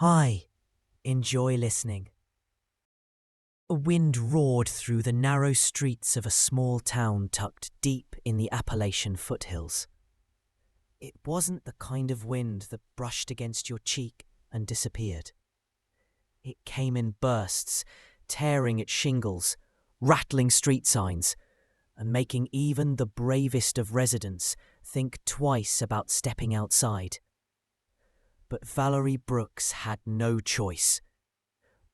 Hi, enjoy listening. A wind roared through the narrow streets of a small town tucked deep in the Appalachian foothills. It wasn't the kind of wind that brushed against your cheek and disappeared. It came in bursts, tearing at shingles, rattling street signs, and making even the bravest of residents think twice about stepping outside. But Valerie Brooks had no choice.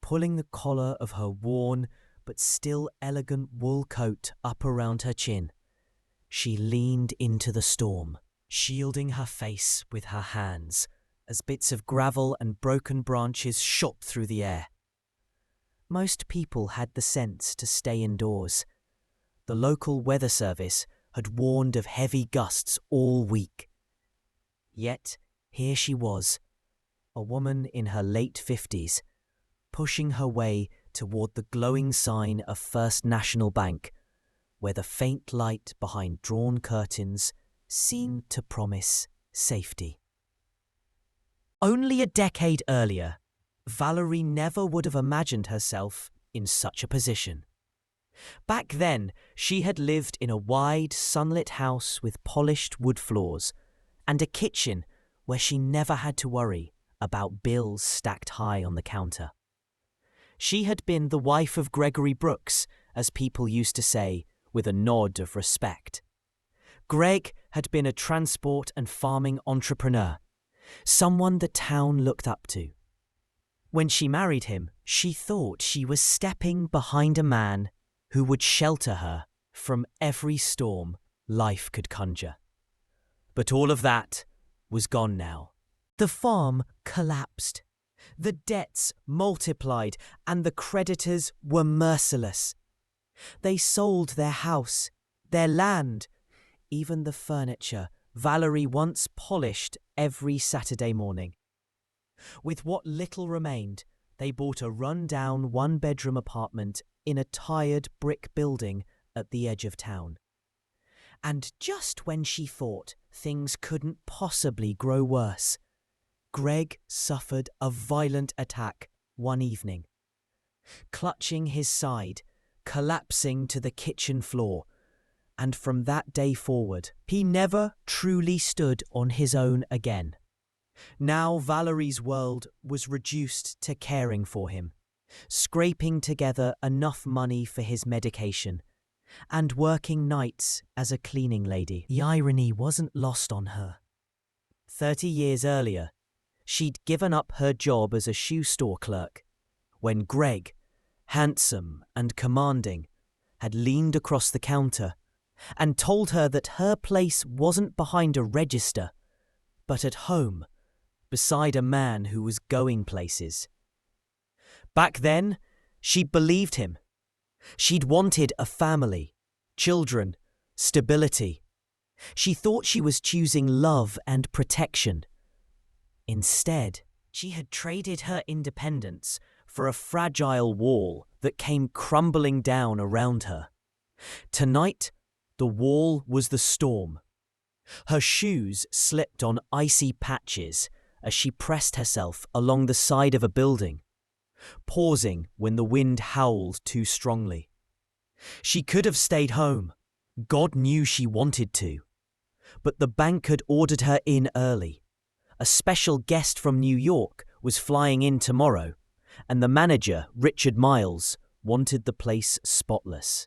Pulling the collar of her worn but still elegant wool coat up around her chin, she leaned into the storm, shielding her face with her hands as bits of gravel and broken branches shot through the air. Most people had the sense to stay indoors. The local weather service had warned of heavy gusts all week. Yet here she was, a woman in her late 50s, pushing her way toward the glowing sign of First National Bank, where the faint light behind drawn curtains seemed to promise safety. Only a decade earlier, Valerie never would have imagined herself in such a position. Back then, she had lived in a wide, sunlit house with polished wood floors and a kitchen where she never had to worry about bills stacked high on the counter. She had been the wife of Gregory Brooks, as people used to say, with a nod of respect. Greg had been a transport and farming entrepreneur, someone the town looked up to. When she married him, she thought she was stepping behind a man who would shelter her from every storm life could conjure. But all of that was gone now. The farm collapsed. The debts multiplied and the creditors were merciless. They sold their house, their land, even the furniture Valerie once polished every Saturday morning. With what little remained, they bought a run-down one-bedroom apartment in a tired brick building at the edge of town. And just when she thought things couldn't possibly grow worse, Greg suffered a violent attack one evening. Clutching his side, collapsing to the kitchen floor, and from that day forward, he never truly stood on his own again. Now Valerie's world was reduced to caring for him, scraping together enough money for his medication, and working nights as a cleaning lady. The irony wasn't lost on her. 30 years earlier, she'd given up her job as a shoe store clerk when Greg, handsome and commanding, had leaned across the counter and told her that her place wasn't behind a register, but at home, beside a man who was going places. Back then, she'd believed him. She'd wanted a family, children, stability. She thought she was choosing love and protection. Instead, she had traded her independence for a fragile wall that came crumbling down around her. Tonight, the wall was the storm. Her shoes slipped on icy patches as she pressed herself along the side of a building, pausing when the wind howled too strongly. She could have stayed home. God knew she wanted to. But the bank had ordered her in early. A special guest from New York was flying in tomorrow, and the manager, Richard Miles, wanted the place spotless.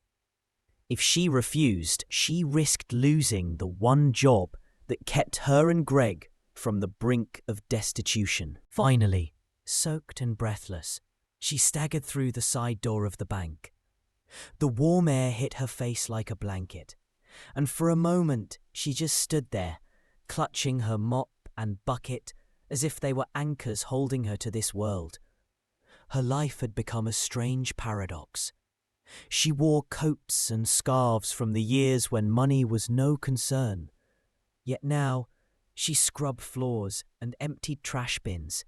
If she refused, she risked losing the one job that kept her and Greg from the brink of destitution. Finally, soaked and breathless, she staggered through the side door of the bank. The warm air hit her face like a blanket, and for a moment she just stood there, clutching her mop and bucket as if they were anchors holding her to this world. Her life had become a strange paradox. She wore coats and scarves from the years when money was no concern, yet now she scrubbed floors and emptied trash bins,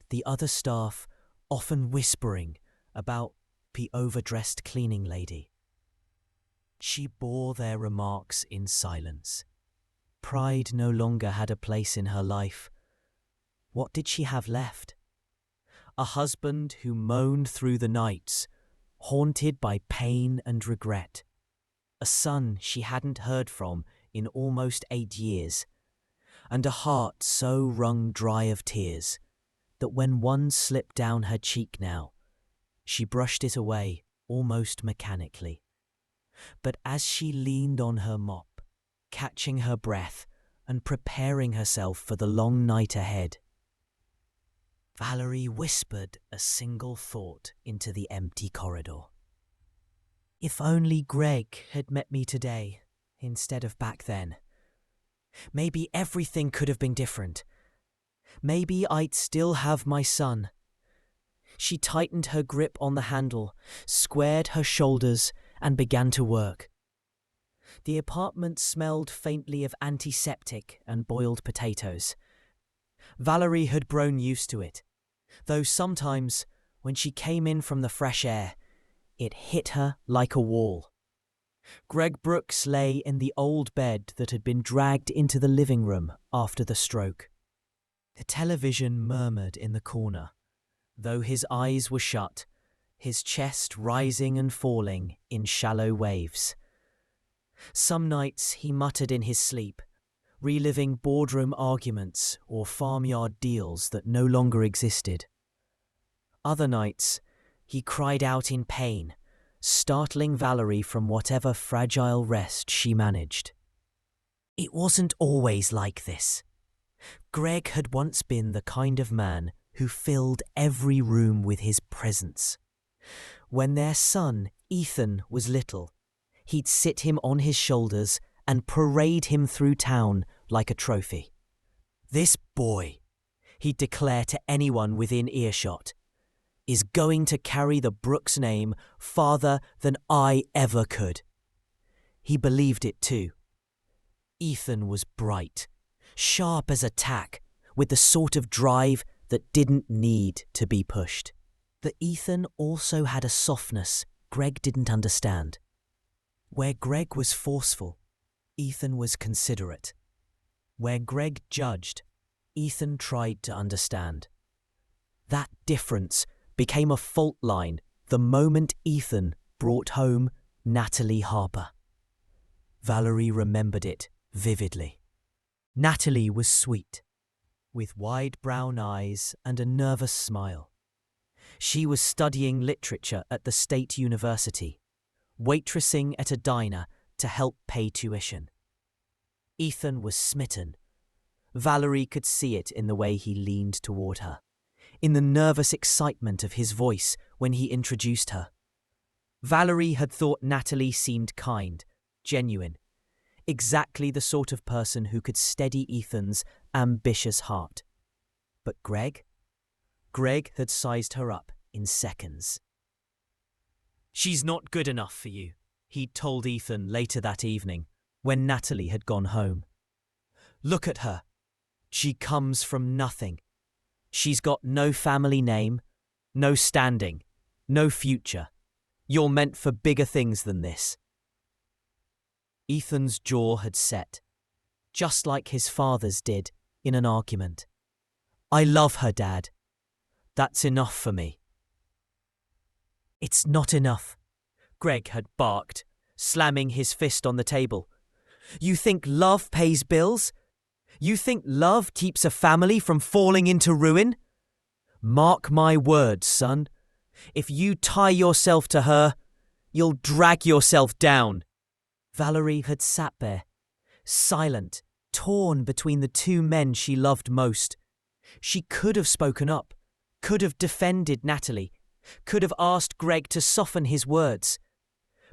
the other staff often whispering about the overdressed cleaning lady. She bore their remarks in silence. Pride no longer had a place in her life. What did she have left? A husband who moaned through the nights, haunted by pain and regret. A son she hadn't heard from in almost 8 years, and a heart so wrung dry of tears that when one slipped down her cheek now, she brushed it away almost mechanically. But as she leaned on her mop, catching her breath and preparing herself for the long night ahead, Valerie whispered a single thought into the empty corridor. If only Greg had met me today instead of back then. Maybe everything could have been different. Maybe I'd still have my son. She tightened her grip on the handle, squared her shoulders, and began to work. The apartment smelled faintly of antiseptic and boiled potatoes. Valerie had grown used to it, though sometimes, when she came in from the fresh air, it hit her like a wall. Greg Brooks lay in the old bed that had been dragged into the living room after the stroke. The television murmured in the corner, though his eyes were shut, his chest rising and falling in shallow waves. Some nights he muttered in his sleep, reliving boardroom arguments or farmyard deals that no longer existed. Other nights he cried out in pain, startling Valerie from whatever fragile rest she managed. It wasn't always like this. Greg had once been the kind of man who filled every room with his presence. When their son, Ethan, was little, he'd sit him on his shoulders and parade him through town like a trophy. This boy, he'd declare to anyone within earshot, is going to carry the Brooks name farther than I ever could. He believed it too. Ethan was bright, sharp as a tack, with the sort of drive that didn't need to be pushed. But Ethan also had a softness Greg didn't understand. Where Greg was forceful, Ethan was considerate. Where Greg judged, Ethan tried to understand. That difference became a fault line the moment Ethan brought home Natalie Harper. Valerie remembered it vividly. Natalie was sweet, with wide brown eyes and a nervous smile. She was studying literature at the State University, waitressing at a diner to help pay tuition. Ethan was smitten. Valerie could see it in the way he leaned toward her, in the nervous excitement of his voice when he introduced her. Valerie had thought Natalie seemed kind, genuine, exactly the sort of person who could steady Ethan's ambitious heart. But Greg had sized her up in seconds. She's not good enough for you, he'd told Ethan later that evening, when Natalie had gone home. Look at her. She comes from nothing. She's got no family name, no standing, no future. You're meant for bigger things than this. Ethan's jaw had set, just like his father's did in an argument. I love her, Dad. That's enough for me. It's not enough, Greg had barked, slamming his fist on the table. You think love pays bills? You think love keeps a family from falling into ruin? Mark my words, son. If you tie yourself to her, you'll drag yourself down. Valerie had sat there, silent, torn between the two men she loved most. She could have spoken up, could have defended Natalie, could have asked Greg to soften his words.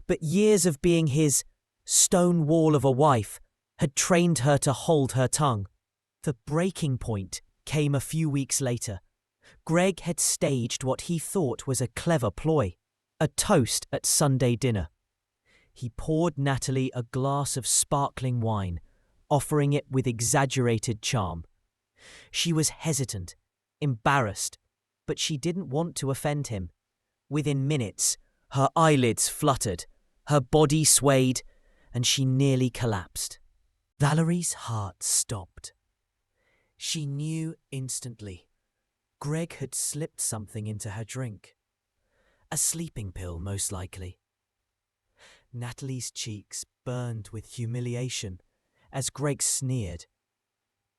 But years of being his stone wall of a wife had trained her to hold her tongue. The breaking point came a few weeks later. Greg had staged what he thought was a clever ploy, a toast at Sunday dinner. He poured Natalie a glass of sparkling wine, offering it with exaggerated charm. She was hesitant, embarrassed, but she didn't want to offend him. Within minutes, her eyelids fluttered, her body swayed, and she nearly collapsed. Valerie's heart stopped. She knew instantly. Greg had slipped something into her drink. A sleeping pill, most likely. Natalie's cheeks burned with humiliation as Greg sneered.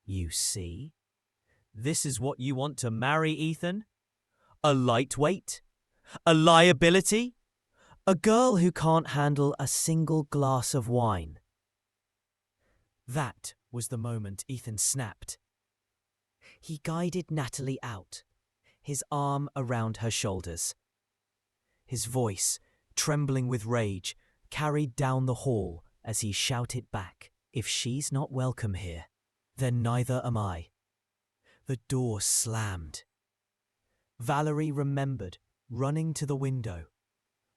"You see? This is what you want to marry, Ethan? A lightweight? A liability? A girl who can't handle a single glass of wine." That was the moment Ethan snapped. He guided Natalie out, his arm around her shoulders. His voice, trembling with rage, carried down the hall as he shouted back, "If she's not welcome here, then neither am I." The door slammed. Valerie remembered running to the window,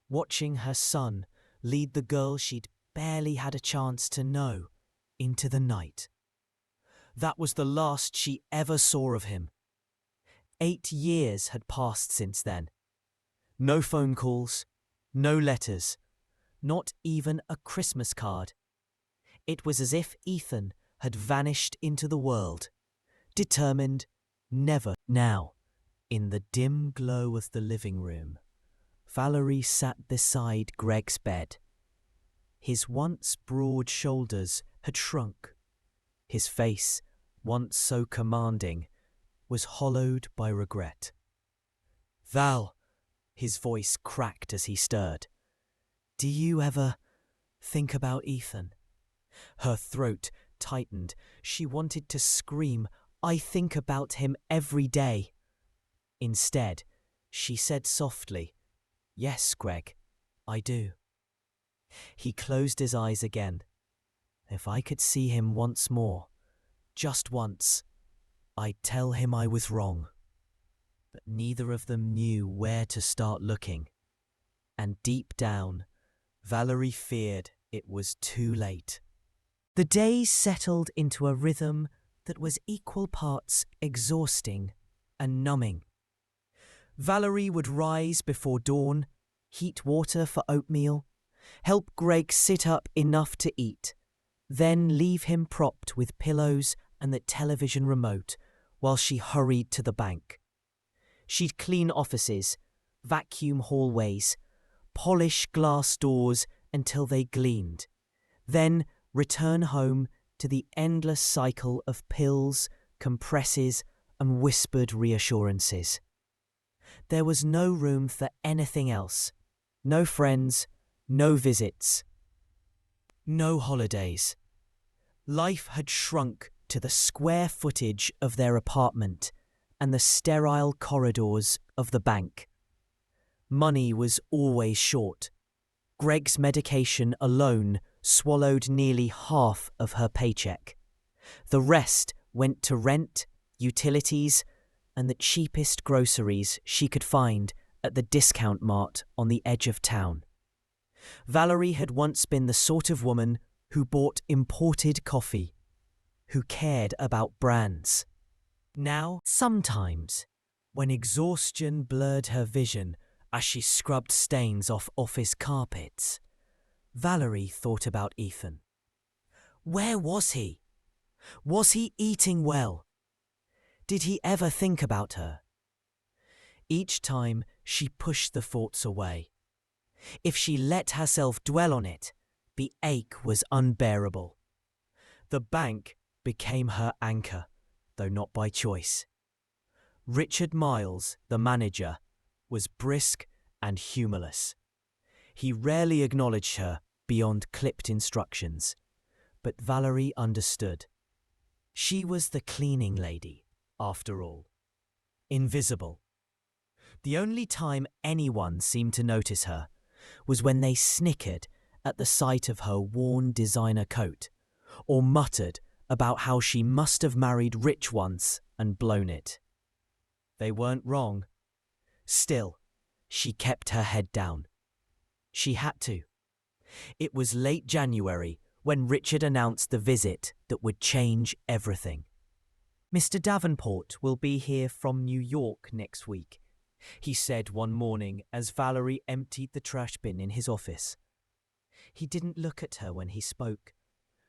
watching her son lead the girl she'd barely had a chance to know into the night. That was the last she ever saw of him. 8 years had passed since then. No phone calls, no letters, not even a Christmas card. It was as if Ethan had vanished into the world, determined never. Now, in the dim glow of the living room, Valerie sat beside Greg's bed. His once broad shoulders had shrunk. His face, once so commanding, was hollowed by regret. "Val," his voice cracked as he stirred. "Do you ever think about Ethan?" Her throat tightened. She wanted to scream, "I think about him every day." Instead, she said softly, "Yes, Greg, I do." He closed his eyes again. "If I could see him once more, just once, I'd tell him I was wrong." But neither of them knew where to start looking. And deep down, Valerie feared it was too late. The days settled into a rhythm that was equal parts exhausting and numbing. Valerie would rise before dawn, heat water for oatmeal, help Greg sit up enough to eat, then leave him propped with pillows and the television remote while she hurried to the bank. She'd clean offices, vacuum hallways, polish glass doors until they gleamed, then return home to the endless cycle of pills, compresses, and whispered reassurances. There was no room for anything else. No friends, no visits, no holidays. Life had shrunk to the square footage of their apartment and the sterile corridors of the bank. Money was always short. Greg's medication alone swallowed nearly half of her paycheck. The rest went to rent, utilities, and the cheapest groceries she could find at the discount mart on the edge of town. Valerie had once been the sort of woman who bought imported coffee, who cared about brands. Now, sometimes, when exhaustion blurred her vision as she scrubbed stains off office carpets, Valerie thought about Ethan. Where was he? Was he eating well? Did he ever think about her? Each time she pushed the thoughts away. If she let herself dwell on it, the ache was unbearable. The bank became her anchor, though not by choice. Richard Miles, the manager, was brisk and humorless. He rarely acknowledged her beyond clipped instructions, but Valerie understood. She was the cleaning lady, after all. Invisible. The only time anyone seemed to notice her was when they snickered at the sight of her worn designer coat, or muttered about how she must have married rich once and blown it. They weren't wrong. Still, she kept her head down. She had to. It was late January when Richard announced the visit that would change everything. "Mr. Davenport will be here from New York next week," he said one morning as Valerie emptied the trash bin in his office. He didn't look at her when he spoke,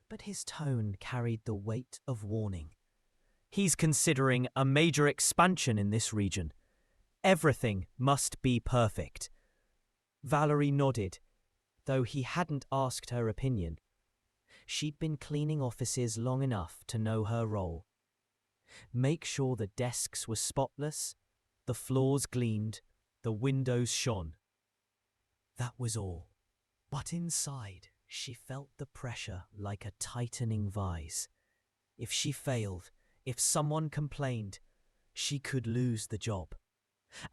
but his tone carried the weight of warning. He's considering a major expansion in this region. Everything must be perfect. Valerie nodded, though he hadn't asked her opinion. She'd been cleaning offices long enough to know her role. Make sure the desks were spotless, the floors gleamed, the windows shone. That was all. But inside, she felt the pressure like a tightening vise. If she failed, if someone complained, she could lose the job.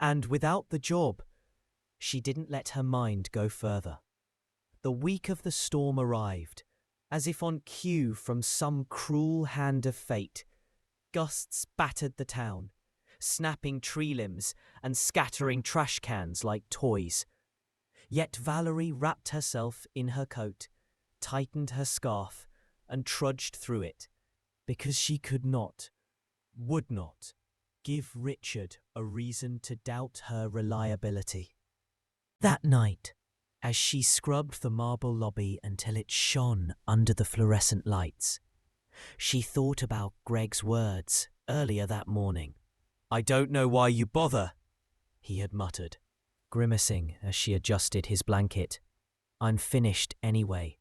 And without the job, she didn't let her mind go further. The week of the storm arrived, as if on cue from some cruel hand of fate. Gusts battered the town, snapping tree limbs and scattering trash cans like toys. Yet Valerie wrapped herself in her coat, tightened her scarf, and trudged through it, because she could not, would not, give Richard a reason to doubt her reliability. That night, as she scrubbed the marble lobby until it shone under the fluorescent lights, she thought about Greg's words earlier that morning. "I don't know why you bother," he had muttered, grimacing as she adjusted his blanket. "I'm finished anyway.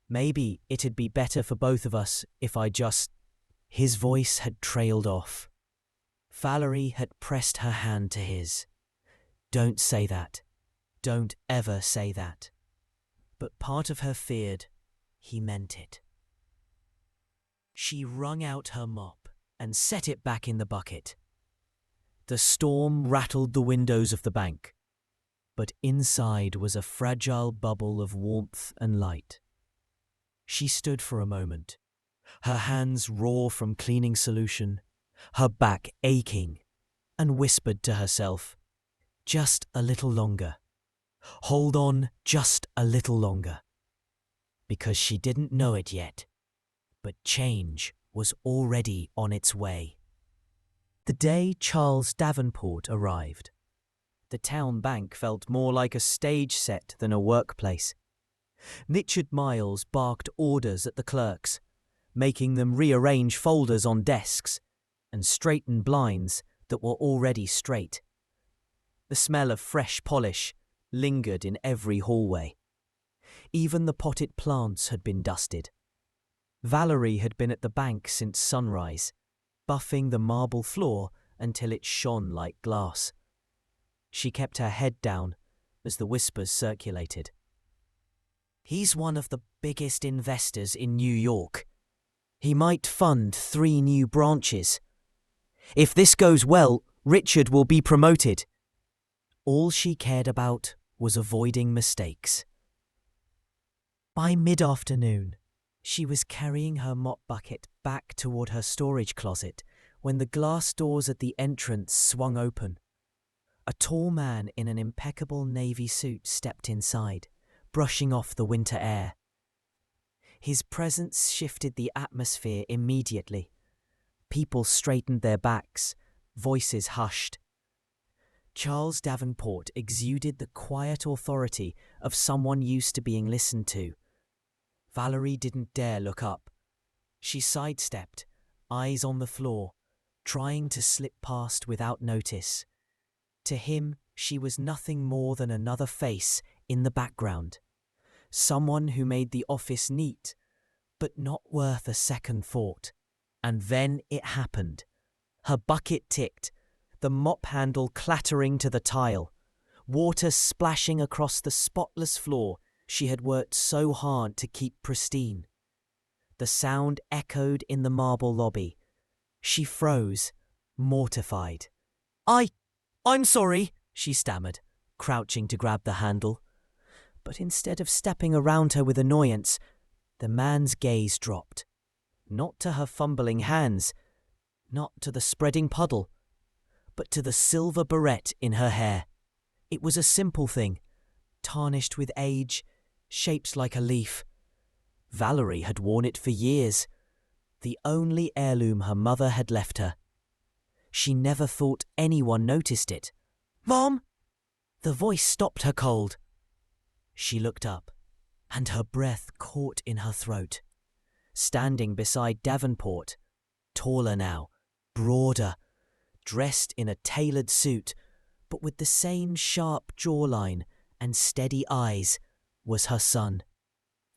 Maybe it'd be better for both of us if I just—" His voice had trailed off. Valerie had pressed her hand to his. "Don't say that. Don't ever say that." But part of her feared he meant it. She wrung out her mop and set it back in the bucket. The storm rattled the windows of the bank, but inside was a fragile bubble of warmth and light. She stood for a moment, her hands raw from cleaning solution, her back aching, and whispered to herself, "Just a little longer. Hold on just a little longer." Because she didn't know it yet, but change was already on its way. The day Charles Davenport arrived, the town bank felt more like a stage set than a workplace. Richard Miles barked orders at the clerks, making them rearrange folders on desks and straighten blinds that were already straight. The smell of fresh polish lingered in every hallway. Even the potted plants had been dusted. Valerie had been at the bank since sunrise, buffing the marble floor until it shone like glass. She kept her head down as the whispers circulated. "He's one of the biggest investors in New York. He might fund 3 new branches. If this goes well, Richard will be promoted." All she cared about was avoiding mistakes. By mid-afternoon, she was carrying her mop bucket back toward her storage closet when the glass doors at the entrance swung open. A tall man in an impeccable navy suit stepped inside, brushing off the winter air. His presence shifted the atmosphere immediately. People straightened their backs, voices hushed. Charles Davenport exuded the quiet authority of someone used to being listened to. Valerie didn't dare look up. She sidestepped, eyes on the floor, trying to slip past without notice. To him, she was nothing more than another face in the background. Someone who made the office neat, but not worth a second thought. And then it happened. Her bucket ticked, the mop handle clattering to the tile, water splashing across the spotless floor she had worked so hard to keep pristine. The sound echoed in the marble lobby. She froze, mortified. I'm sorry," she stammered, crouching to grab the handle. But instead of stepping around her with annoyance, the man's gaze dropped. Not to her fumbling hands, not to the spreading puddle, but to the silver barrette in her hair. It was a simple thing, tarnished with age, shaped like a leaf. Valerie had worn it for years, the only heirloom her mother had left her. She never thought anyone noticed it. "Mom!" The voice stopped her cold. She looked up, and her breath caught in her throat. Standing beside Davenport, taller now, broader, dressed in a tailored suit, but with the same sharp jawline and steady eyes, was her son,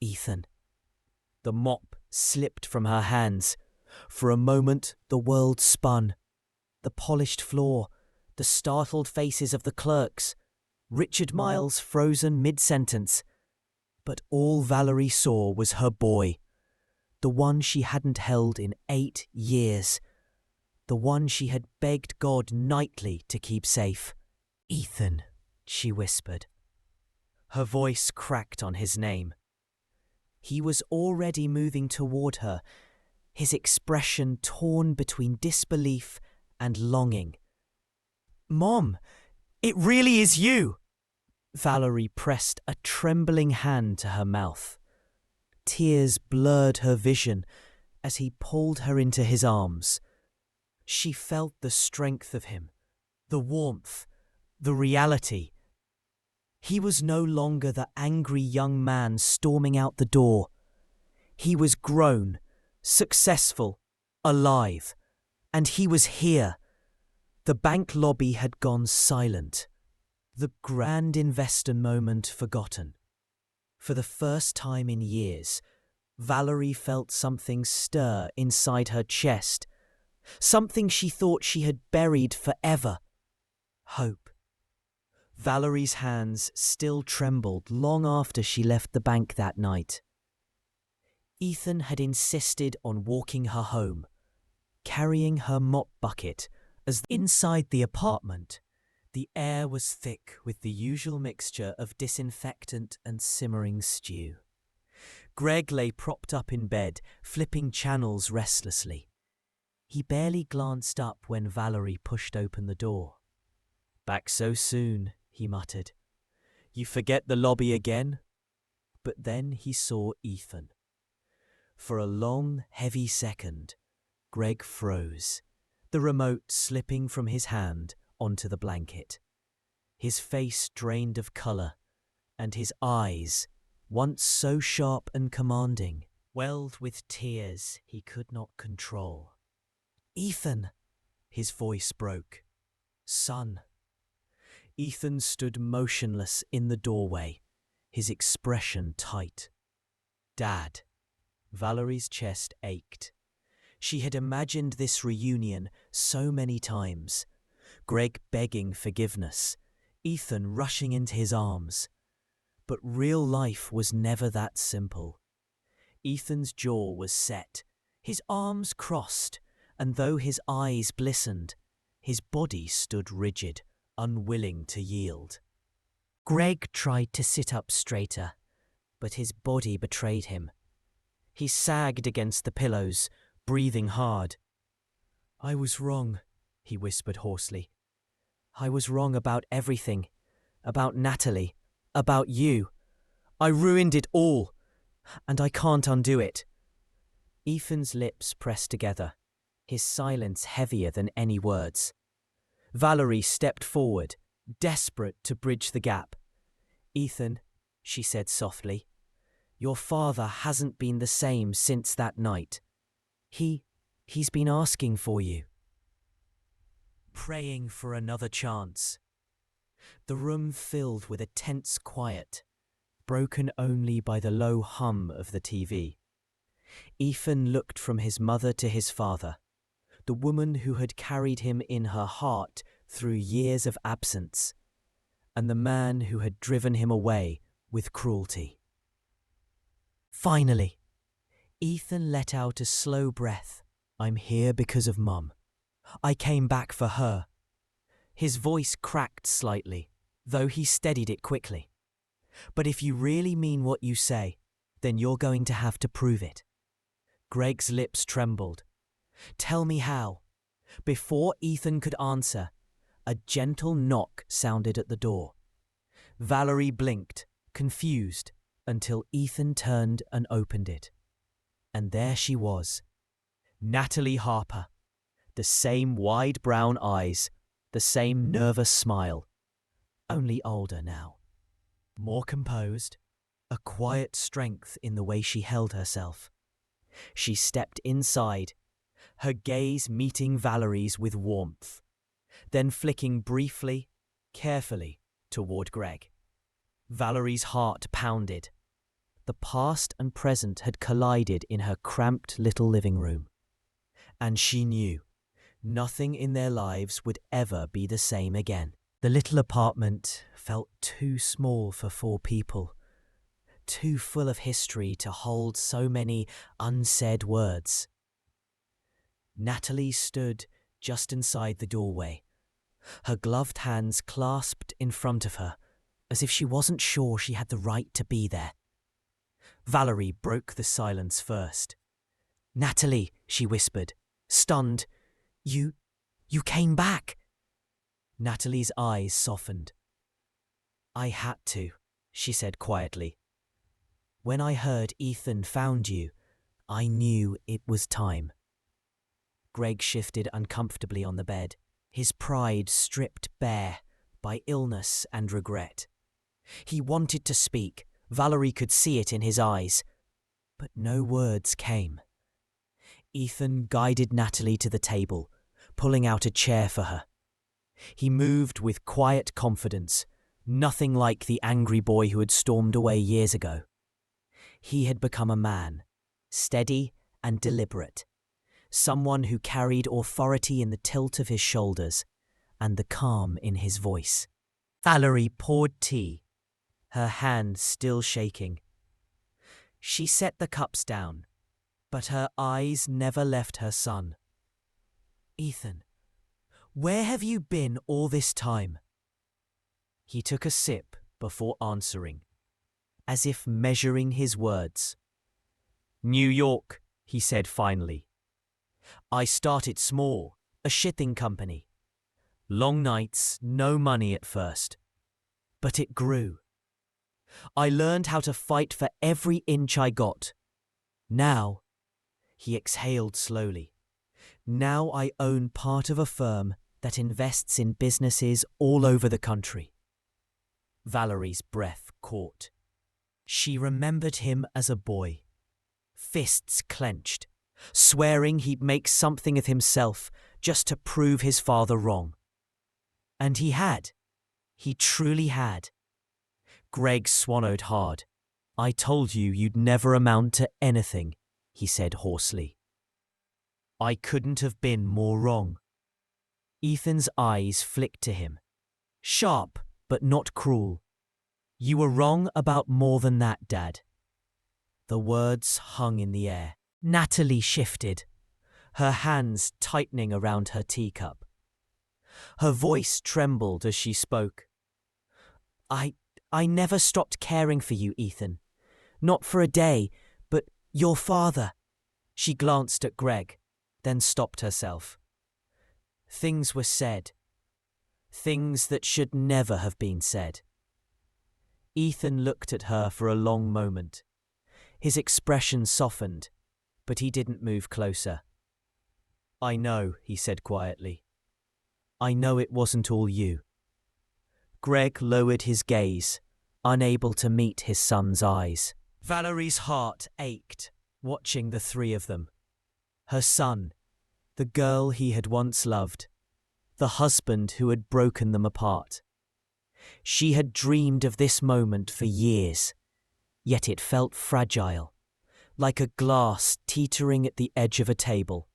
Ethan. The mop slipped from her hands. For a moment the world spun. The polished floor, the startled faces of the clerks, Richard Miles frozen mid-sentence. But all Valerie saw was her boy, the one she hadn't held in 8 years, the one she had begged God nightly to keep safe. "Ethan," she whispered. Her voice cracked on his name. He was already moving toward her, his expression torn between disbelief and longing. "Mom, it really is you!" Valerie pressed a trembling hand to her mouth. Tears blurred her vision as he pulled her into his arms. She felt the strength of him, the warmth, the reality. He was no longer the angry young man storming out the door. He was grown, successful, alive, and he was here. The bank lobby had gone silent. The grand investor moment forgotten. For the first time in years, Valerie felt something stir inside her chest, something she thought she had buried forever. Hope. Valerie's hands still trembled long after she left the bank that night. Ethan had insisted on walking her home, carrying her mop bucket, as inside the apartment the air was thick with the usual mixture of disinfectant and simmering stew. Greg lay propped up in bed, flipping channels restlessly. He barely glanced up when Valerie pushed open the door. "Back so soon," he muttered. "You forget the lobby again?" But then he saw Ethan. For a long, heavy second, Greg froze, the remote slipping from his hand onto the blanket. His face drained of colour, and his eyes, once so sharp and commanding, welled with tears he could not control. "Ethan!" His voice broke. "Son." Ethan stood motionless in the doorway, his expression tight. "Dad." Valerie's chest ached. She had imagined this reunion so many times. Greg begging forgiveness, Ethan rushing into his arms. But real life was never that simple. Ethan's jaw was set, his arms crossed, and though his eyes glistened, his body stood rigid, unwilling to yield. Greg tried to sit up straighter, but his body betrayed him. He sagged against the pillows, breathing hard. "I was wrong," he whispered hoarsely. "I was wrong about everything. About Natalie. About you. I ruined it all. And I can't undo it." Ethan's lips pressed together, his silence heavier than any words. Valerie stepped forward, desperate to bridge the gap. "Ethan," she said softly, "your father hasn't been the same since that night. He's been asking for you. Praying for another chance." The room filled with a tense quiet, broken only by the low hum of the TV. Ethan looked from his mother to his father, the woman who had carried him in her heart through years of absence, and the man who had driven him away with cruelty. Finally, Ethan let out a slow breath. "I'm here because of Mum. I came back for her." His voice cracked slightly, though he steadied it quickly. "But if you really mean what you say, then you're going to have to prove it." Greg's lips trembled. "Tell me how." Before Ethan could answer, a gentle knock sounded at the door. Valerie blinked, confused, until Ethan turned and opened it. And there she was, Natalie Harper. The same wide brown eyes, the same nervous smile, only older now. More composed, a quiet strength in the way she held herself. She stepped inside, her gaze meeting Valerie's with warmth, then flicking briefly, carefully, toward Greg. Valerie's heart pounded. The past and present had collided in her cramped little living room. And she knew nothing in their lives would ever be the same again. The little apartment felt too small for 4 people, too full of history to hold so many unsaid words. Natalie stood just inside the doorway, her gloved hands clasped in front of her, as if she wasn't sure she had the right to be there. Valerie broke the silence first. "Natalie," she whispered, stunned, You came back." Natalie's eyes softened. "I had to," she said quietly. "When I heard Ethan found you, I knew it was time." Greg shifted uncomfortably on the bed, his pride stripped bare by illness and regret. He wanted to speak, Valerie could see it in his eyes, but no words came. Ethan guided Natalie to the table, pulling out a chair for her. He moved with quiet confidence, nothing like the angry boy who had stormed away years ago. He had become a man, steady and deliberate, someone who carried authority in the tilt of his shoulders and the calm in his voice. Valerie poured tea, her hand still shaking. She set the cups down, but her eyes never left her son. "Ethan, where have you been all this time?" He took a sip before answering, as if measuring his words. "New York," he said finally. "I started small, a shipping company. Long nights, no money at first. But it grew. I learned how to fight for every inch I got. Now," he exhaled slowly, "now I own part of a firm that invests in businesses all over the country." Valerie's breath caught. She remembered him as a boy, fists clenched, swearing he'd make something of himself just to prove his father wrong. And he had. He truly had. Greg swallowed hard. "I told you you'd never amount to anything," he said hoarsely. "I couldn't have been more wrong." Ethan's eyes flicked to him, sharp but not cruel. "You were wrong about more than that, Dad." The words hung in the air. Natalie shifted, her hands tightening around her teacup. Her voice trembled as she spoke. I never stopped caring for you, Ethan. Not for a day, but your father." She glanced at Greg, then stopped herself. Things were said. Things that should never have been said. Ethan looked at her for a long moment. His expression softened, but he didn't move closer. "I know," he said quietly. "I know it wasn't all you." Greg lowered his gaze, unable to meet his son's eyes. Valerie's heart ached, watching the 3 of them. Her son, the girl he had once loved, the husband who had broken them apart. She had dreamed of this moment for years, yet it felt fragile, like a glass teetering at the edge of a table.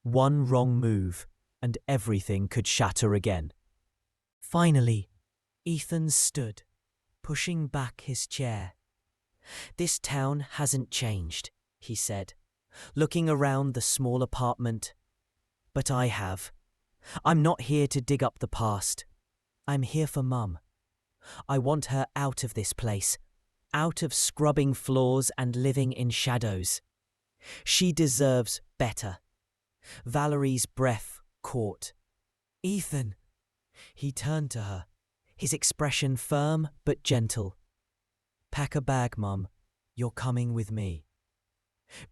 One wrong move, and everything could shatter again. Finally, Ethan stood, pushing back his chair. "This town hasn't changed," he said, looking around the small apartment. "But I have. I'm not here to dig up the past. I'm here for Mum. I want her out of this place, out of scrubbing floors and living in shadows. She deserves better." Valerie's breath caught. "Ethan." He turned to her, his expression firm but gentle. "Pack a bag, Mum. You're coming with me."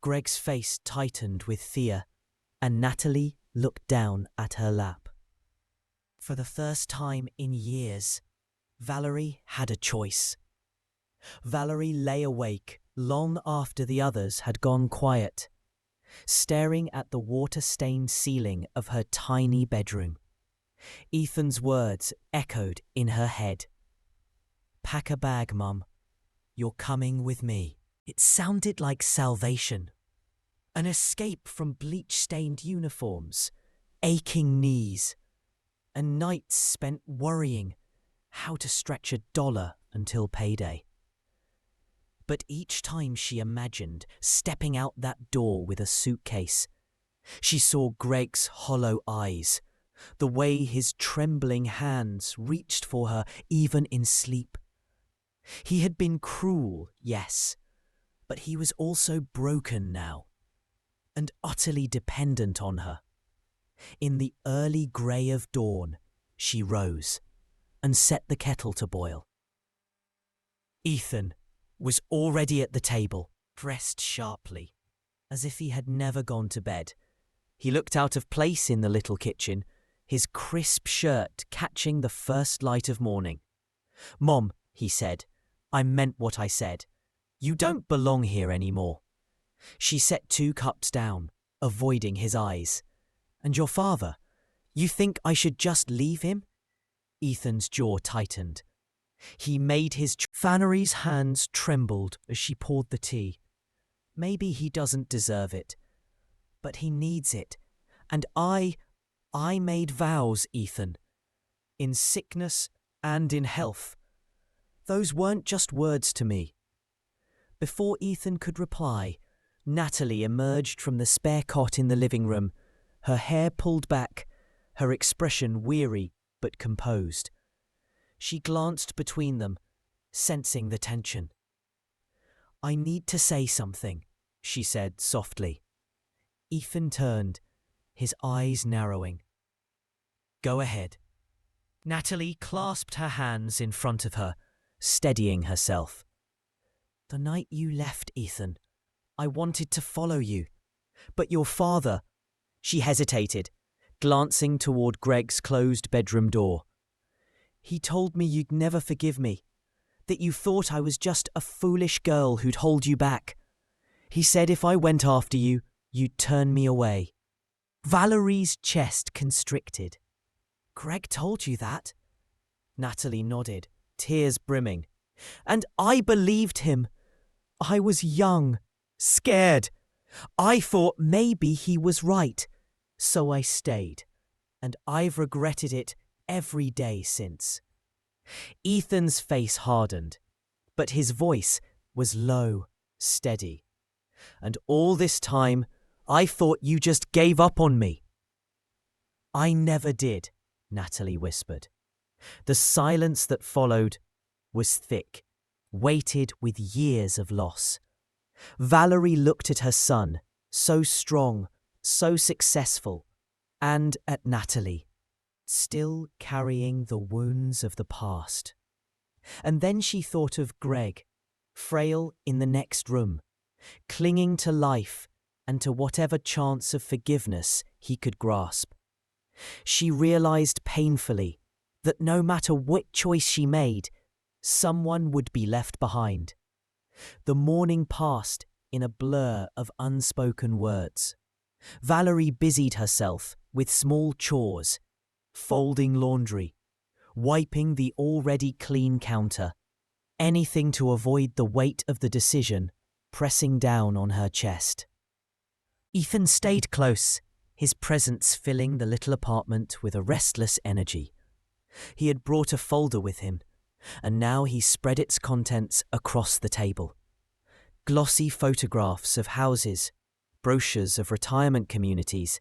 Greg's face tightened with fear, and Natalie looked down at her lap. For the first time in years, Valerie had a choice. Valerie lay awake long after the others had gone quiet. staring at the water-stained ceiling of her tiny bedroom. Ethan's words echoed in her head. "Pack a bag, Mum. You're coming with me." It sounded like salvation. An escape from bleach-stained uniforms, aching knees, and nights spent worrying how to stretch $1 until payday. But each time she imagined stepping out that door with a suitcase, she saw Greg's hollow eyes, the way his trembling hands reached for her even in sleep. He had been cruel, yes, but he was also broken now, and utterly dependent on her. In the early grey of dawn, she rose and set the kettle to boil. Ethan was already at the table, dressed sharply, as if he had never gone to bed. He looked out of place in the little kitchen, his crisp shirt catching the first light of morning. "Mom," he said, "I meant what I said. You don't belong here anymore." She set 2 cups down, avoiding his eyes. "And your father? You think I should just leave him?" Ethan's jaw tightened. He made his Valerie's hands trembled as she poured the tea. "Maybe he doesn't deserve it, but he needs it. And I made vows, Ethan, in sickness and in health. Those weren't just words to me." Before Ethan could reply, Natalie emerged from the spare cot in the living room, her hair pulled back, her expression weary but composed. She glanced between them, sensing the tension. "I need to say something," she said softly. Ethan turned, his eyes narrowing. "Go ahead." Natalie clasped her hands in front of her, steadying herself. "The night you left, Ethan, I wanted to follow you. But your father—" She hesitated, glancing toward Greg's closed bedroom door. "He told me you'd never forgive me, that you thought I was just a foolish girl who'd hold you back. He said if I went after you, you'd turn me away." Valerie's chest constricted. "Greg told you that?" Natalie nodded, tears brimming. "And I believed him. I was young, scared. I thought maybe he was right, so I stayed. And I've regretted it every day since." Ethan's face hardened, but his voice was low, steady. "And all this time, I thought you just gave up on me." "I never did," Natalie whispered. The silence that followed was thick, weighted with years of loss. Valerie looked at her son, so strong, so successful, and at Natalie, still carrying the wounds of the past. And then she thought of Greg, frail in the next room, clinging to life and to whatever chance of forgiveness he could grasp. She realized painfully that no matter what choice she made, someone would be left behind. The morning passed in a blur of unspoken words. Valerie busied herself with small chores, folding laundry, wiping the already clean counter, anything to avoid the weight of the decision pressing down on her chest. Ethan stayed close, his presence filling the little apartment with a restless energy. He had brought a folder with him, and now he spread its contents across the table. Glossy photographs of houses, brochures of retirement communities,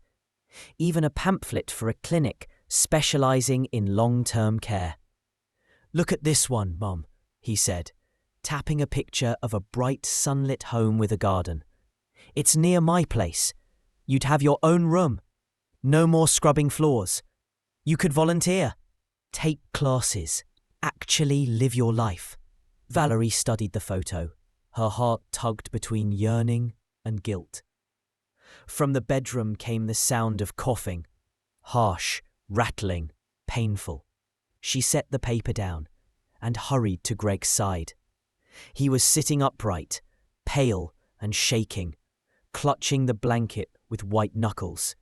even a pamphlet for a clinic specializing in long-term care. "Look at this one, Mum," he said, tapping a picture of a bright sunlit home with a garden. "It's near my place. You'd have your own room. No more scrubbing floors. You could volunteer. Take classes. Actually live your life." Valerie studied the photo, her heart tugged between yearning and guilt. From the bedroom came the sound of coughing, harsh, rattling, painful. She set the paper down and hurried to Greg's side. He was sitting upright, pale and shaking, clutching the blanket with white knuckles.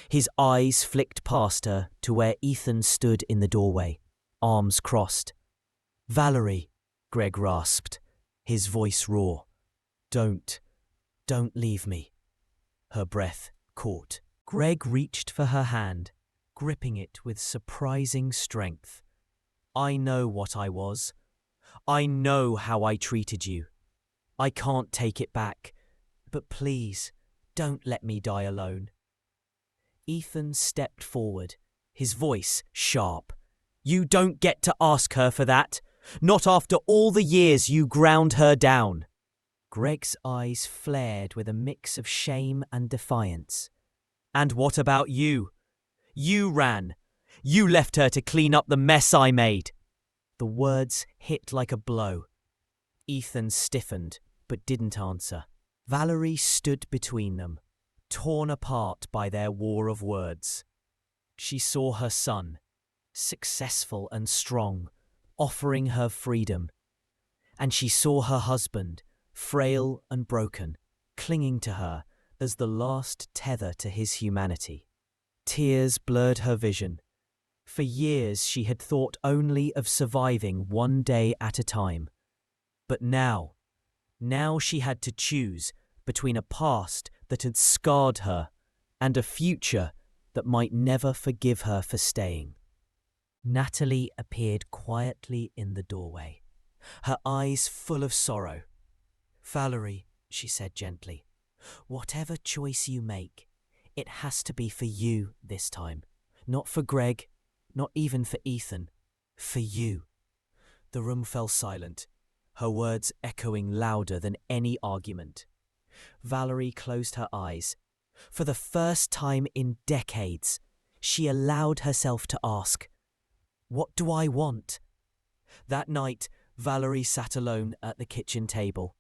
His eyes flicked past her to where Ethan stood in the doorway, arms crossed. "Valerie," Greg rasped, his voice raw. Don't leave me." Her breath caught. Greg reached for her hand, gripping it with surprising strength. "I know what I was. I know how I treated you. I can't take it back. But please, don't let me die alone." Ethan stepped forward, his voice sharp. "You don't get to ask her for that. Not after all the years you ground her down." Greg's eyes flared with a mix of shame and defiance. "And what about you? You ran. You left her to clean up the mess I made." The words hit like a blow. Ethan stiffened, but didn't answer. Valerie stood between them, torn apart by their war of words. She saw her son, successful and strong, offering her freedom. And she saw her husband, frail and broken, clinging to her as the last tether to his humanity. Tears blurred her vision. For years she had thought only of surviving one day at a time. But now she had to choose between a past that had scarred her and a future that might never forgive her for staying. Natalie appeared quietly in the doorway, her eyes full of sorrow. "Valerie," she said gently, "whatever choice you make, it has to be for you this time. Not for Greg, not even for Ethan. For you." The room fell silent, her words echoing louder than any argument. Valerie closed her eyes. For the first time in decades, she allowed herself to ask, "What do I want?" That night, Valerie sat alone at the kitchen table.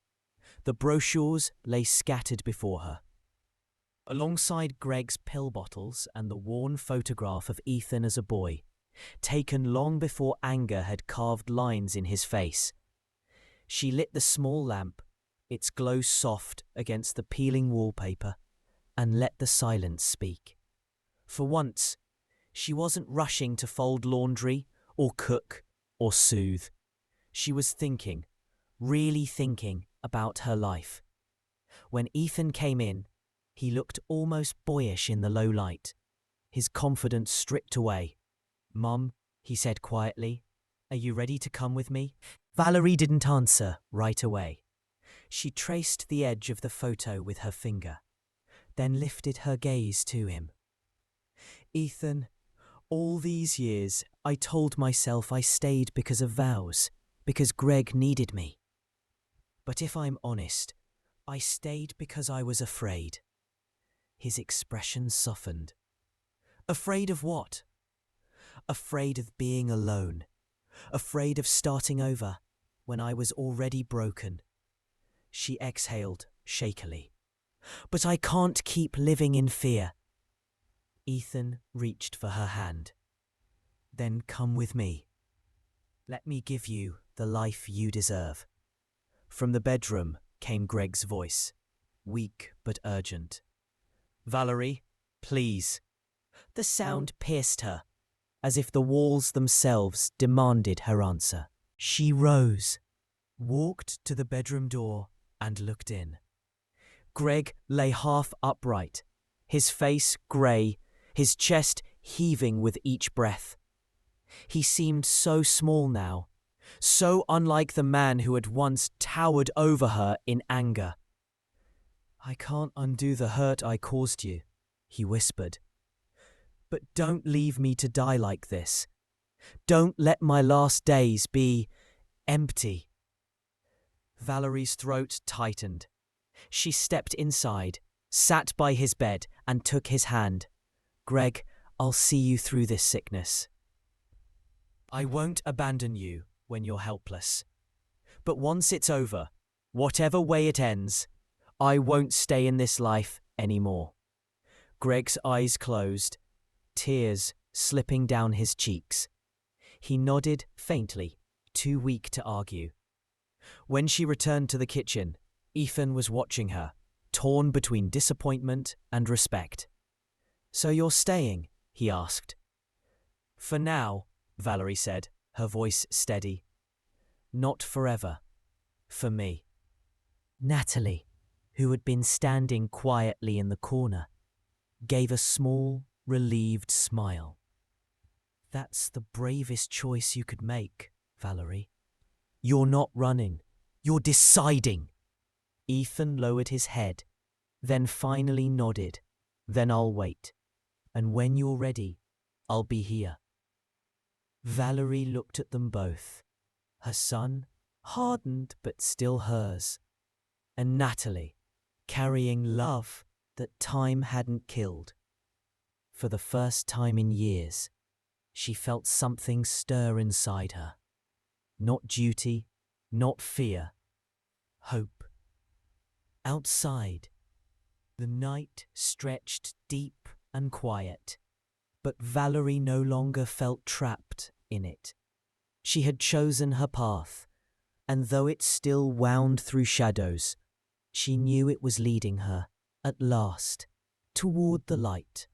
The brochures lay scattered before her. Alongside Greg's pill bottles and the worn photograph of Ethan as a boy, taken long before anger had carved lines in his face. She lit the small lamp, its glow soft against the peeling wallpaper, and let the silence speak. For once, she wasn't rushing to fold laundry or cook or soothe. She was thinking, really thinking about her life. When Ethan came in, he looked almost boyish in the low light, his confidence stripped away. "Mum," he said quietly, "are you ready to come with me?" Valerie didn't answer right away. She traced the edge of the photo with her finger, then lifted her gaze to him. "Ethan, all these years I told myself I stayed because of vows, because Greg needed me. But if I'm honest, I stayed because I was afraid." His expression softened. "Afraid of what?" "Afraid of being alone. Afraid of starting over when I was already broken." She exhaled shakily. "But I can't keep living in fear." Ethan reached for her hand. "Then come with me. Let me give you the life you deserve." From the bedroom came Greg's voice, weak but urgent. "Valerie, please." The sound pierced her, as if the walls themselves demanded her answer. She rose, walked to the bedroom door, and looked in. Greg lay half upright, his face grey, his chest heaving with each breath. He seemed so small now, so unlike the man who had once towered over her in anger. "I can't undo the hurt I caused you," he whispered. "But don't leave me to die like this. Don't let my last days be empty." Valerie's throat tightened. She stepped inside, sat by his bed, and took his hand. "Greg, I'll see you through this sickness. I won't abandon you when you're helpless. But once it's over, whatever way it ends, I won't stay in this life anymore." Greg's eyes closed, tears slipping down his cheeks. He nodded faintly, too weak to argue. When she returned to the kitchen, Ethan was watching her, torn between disappointment and respect. "So you're staying?" he asked. "For now," Valerie said, her voice steady. "Not forever. For me." Natalie, who had been standing quietly in the corner, gave a small, relieved smile. "That's the bravest choice you could make, Valerie. You're not running. You're deciding." Ethan lowered his head, then finally nodded. "Then I'll wait. And when you're ready, I'll be here." Valerie looked at them both. Her son, hardened but still hers, and Natalie, carrying love that time hadn't killed. For the first time in years, she felt something stir inside her. Not duty, not fear, hope. Outside, the night stretched deep and quiet, but Valerie no longer felt trapped in it. She had chosen her path, and though it still wound through shadows, she knew it was leading her, at last, toward the light.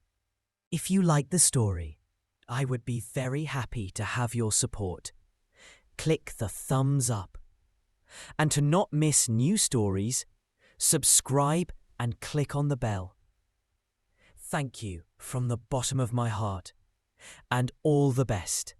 If you like the story, I would be very happy to have your support. Click the thumbs up. And to not miss new stories, subscribe and click on the bell. Thank you from the bottom of my heart, and all the best.